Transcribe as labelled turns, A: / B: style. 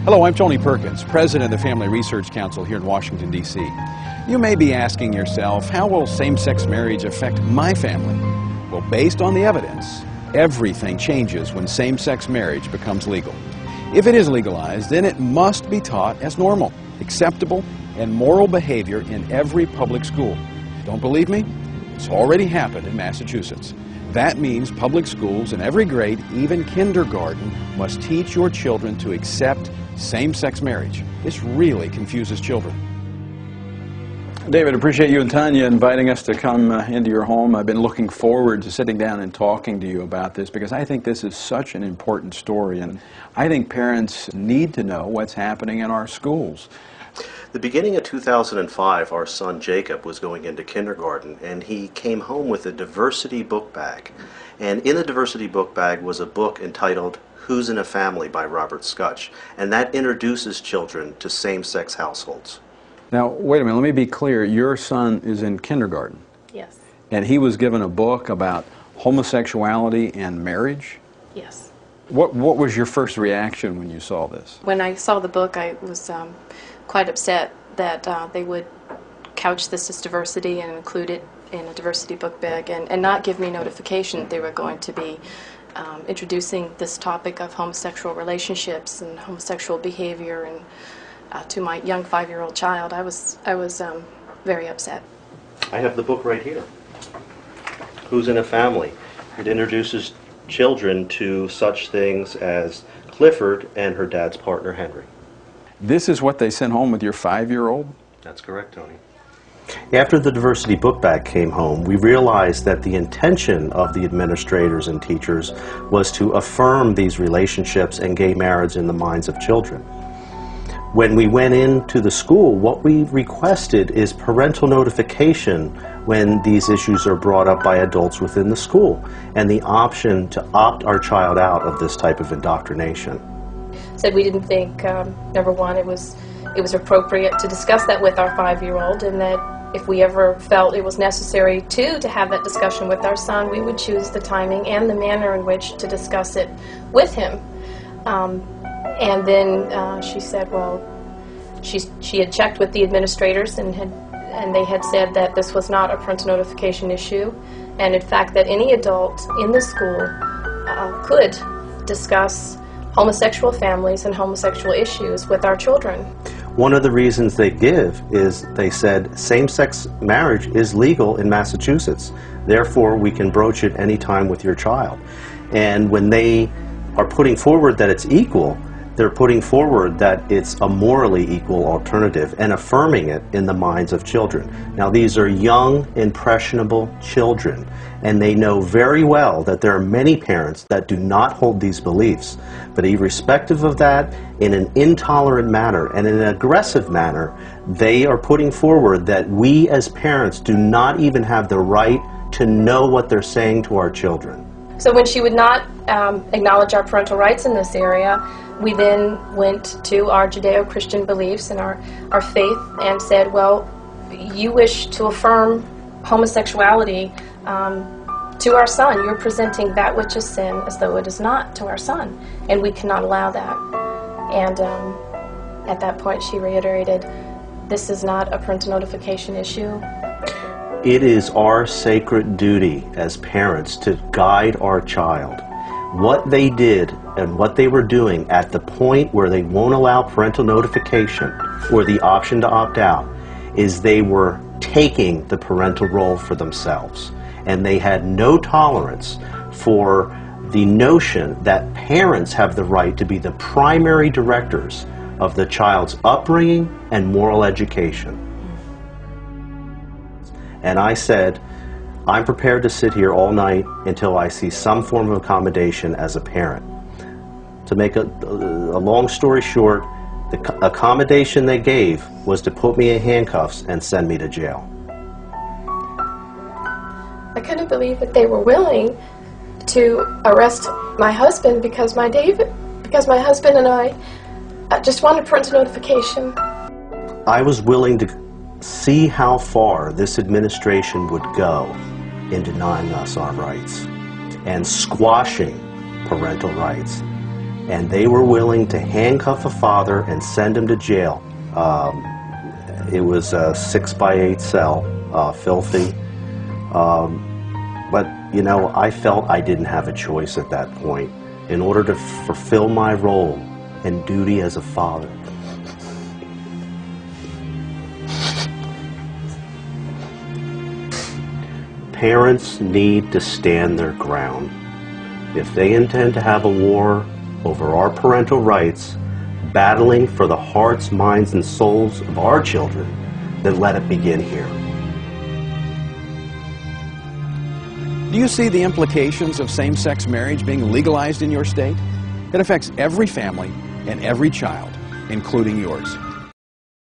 A: Hello, I'm Tony Perkins, President of the Family Research Council here in Washington, D.C. You may be asking yourself, how will same-sex marriage affect my family? Well, based on the evidence, everything changes when same-sex marriage becomes legal. If it is legalized, then it must be taught as normal, acceptable, and moral behavior in every public school. Don't believe me? It's already happened in Massachusetts. That means public schools in every grade, even kindergarten, must teach your children to accept same-sex marriage. This really confuses children.
B: David, appreciate you and Tanya inviting us to come into your home. I've been looking forward to sitting down and talking to you about this because I think this is such an important story, and I think parents need to know what's happening in our schools.
C: The beginning of 2005, our son Jacob was going into kindergarten, and he came home with a diversity book bag. And in the diversity book bag was a book entitled Who's in a Family by Robert Scutch, and that introduces children to same-sex households.
B: Now, wait a minute, let me be clear. Your son is in kindergarten.
D: Yes.
B: And he was given a book about homosexuality and marriage?
D: Yes.
B: What was your first reaction when you saw this?
D: When I saw the book, I was quite upset that they would couch this as diversity and include it in a diversity book bag and not give me notification that they were going to be introducing this topic of homosexual relationships and homosexual behavior and to my young 5-year-old child. I was very upset.
C: I have the book right here. Who's in a Family? It introduces children to such things as Clifford and her dad's partner, Henry.
B: This is what they sent home with your 5-year-old?
C: That's correct, Tony. After the diversity book bag came home, we realized that the intention of the administrators and teachers was to affirm these relationships and gay marriage in the minds of children. When we went into the school, what we requested is parental notification when these issues are brought up by adults within the school, and the option to opt our child out of this type of indoctrination.
D: Said we didn't think, number one, it was appropriate to discuss that with our 5-year-old, and that if we ever felt it was necessary to have that discussion with our son, we would choose the timing and the manner in which to discuss it with him. And then she said, well, she had checked with the administrators and they had said that this was not a parental notification issue, and in fact that any adult in the school could discuss homosexual families and homosexual issues with our children.
C: One of the reasons they give is they said same-sex marriage is legal in Massachusetts, therefore we can broach it anytime with your child. And when they are putting forward that it's equal, they're putting forward that it's a morally equal alternative and affirming it in the minds of children. Now, these are young, impressionable children, and they know very well that there are many parents that do not hold these beliefs. But irrespective of that, in an intolerant manner and in an aggressive manner, they are putting forward that we as parents do not even have the right to know what they're saying to our children.
D: So when she would not acknowledge our parental rights in this area, we then went to our Judeo-Christian beliefs and our faith and said, well, you wish to affirm homosexuality to our son. You're presenting that which is sin as though it is not to our son, and we cannot allow that. And at that point she reiterated, this is not a parental notification issue.
C: It is our sacred duty as parents to guide our child. What they did and what they were doing at the point where they won't allow parental notification or the option to opt out is they were taking the parental role for themselves. And they had no tolerance for the notion that parents have the right to be the primary directors of the child's upbringing and moral education. And I said, I'm prepared to sit here all night until I see some form of accommodation as a parent. To make a long story short, the accommodation they gave was to put me in handcuffs and send me to jail.
E: I couldn't believe that they were willing to arrest my husband because my husband and I just wanted parental notification.
C: I was willing to see how far this administration would go in denying us our rights and squashing parental rights. and they were willing to handcuff a father and send him to jail. It was a 6x8 cell, filthy. But, you know, I felt I didn't have a choice at that point in order to fulfill my role and duty as a father. Parents need to stand their ground. If they intend to have a war over our parental rights, battling for the hearts, minds, and souls of our children, then let it begin here.
A: Do you see the implications of same-sex marriage being legalized in your state? It affects every family and every child, including yours.